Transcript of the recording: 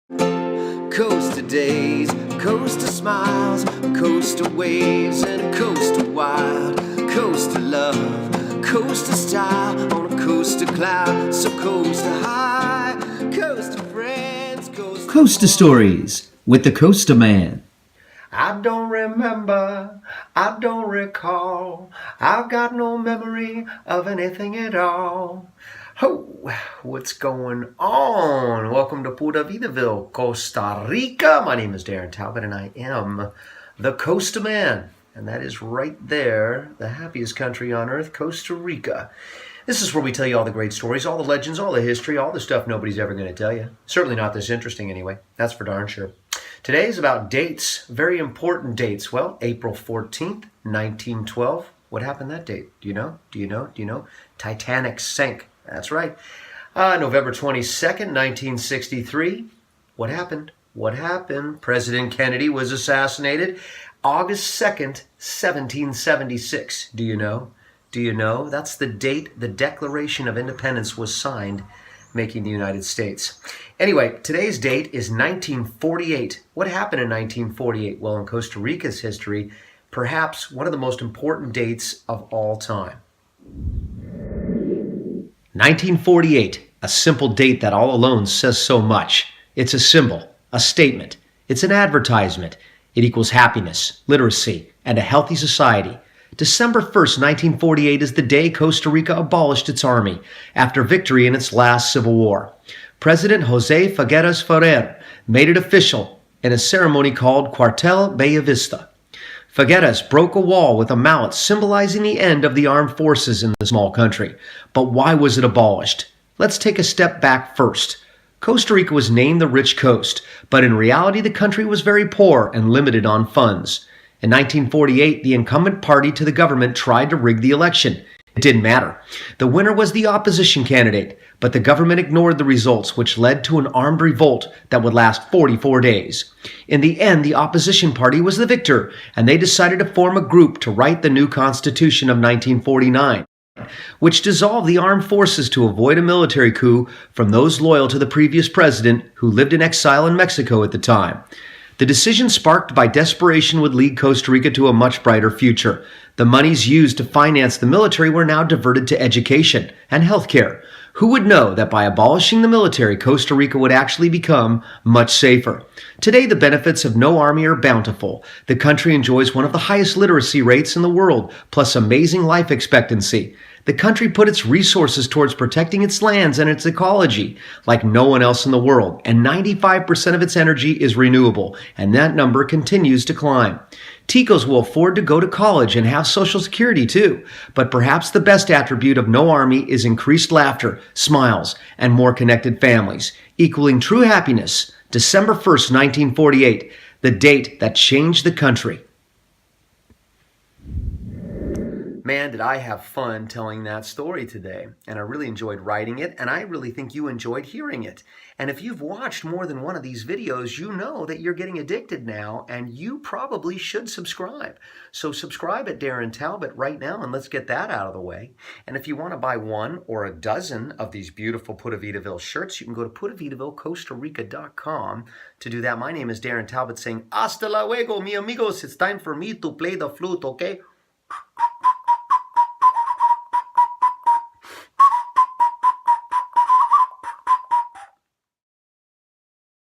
Coast of days, coast of smiles, coast of waves, and a coast of wild, coast of love, coast of style, on a coast of cloud, so coast of high, coast of friends, Coast of Stories with the Costa Man. I don't remember, I don't recall, I've got no memory of anything at all. Oh, what's going on? Welcome to Pura Vidaville, Costa Rica. My name is Darin Talbot, and I am the Costa Man. And that is right there, the happiest country on earth, Costa Rica. This is where we tell you all the great stories, all the legends, all the history, all the stuff nobody's ever going to tell you. Certainly not this interesting anyway. That's for darn sure. Today is about dates, very important dates. Well, April 14th, 1912. What happened that date? Do you know? Do you know? Do you know? Titanic sank. That's right. November 22nd, 1963. What happened? What happened? President Kennedy was assassinated. August 2nd, 1776. Do you know? Do you know? That's the date the Declaration of Independence was signed, making the United States. Anyway, today's date is 1948. What happened in 1948? Well, in Costa Rica's history, perhaps one of the most important dates of all time. 1948, a simple date that all alone says so much. It's a symbol, a statement. It's an advertisement. It equals happiness, literacy, and a healthy society. December 1st, 1948 is the day Costa Rica abolished its army after victory in its last civil war. President Jose Figueres Ferrer made it official in a ceremony called Cuartel Bellavista. Figueres broke a wall with a mallet symbolizing the end of the armed forces in the small country. But why was it abolished? Let's take a step back first. Costa Rica was named the Rich Coast, but in reality the country was very poor and limited on funds. In 1948, the incumbent party to the government tried to rig the election. It didn't matter. The winner was the opposition candidate, but the government ignored the results, which led to an armed revolt that would last 44 days. In the end, the opposition party was the victor, and they decided to form a group to write the new Constitution of 1949, which dissolved the armed forces to avoid a military coup from those loyal to the previous president who lived in exile in Mexico at the time. The decision sparked by desperation would lead Costa Rica to a much brighter future. The monies used to finance the military were now diverted to education and healthcare. Who would know that by abolishing the military, Costa Rica would actually become much safer? Today, the benefits of no army are bountiful. The country enjoys one of the highest literacy rates in the world, plus amazing life expectancy. The country put its resources towards protecting its lands and its ecology like no one else in the world, and 95% of its energy is renewable, and that number continues to climb. Ticos will afford to go to college and have Social Security too, but perhaps the best attribute of no army is increased laughter, smiles, and more connected families, equaling true happiness. December 1st, 1948, the date that changed the country. Man, did I have fun telling that story today, and I really enjoyed writing it, and I really think you enjoyed hearing it. And if you've watched more than one of these videos, you know that you're getting addicted now, and you probably should subscribe. So subscribe at Darin Talbot right now, and let's get that out of the way. And if you want to buy one or a dozen of these beautiful Pura Vidaville shirts, you can go to puravidaville.costarica.com to do that. My name is Darin Talbot saying, hasta luego, mi amigos. It's time for me to play the flute, okay?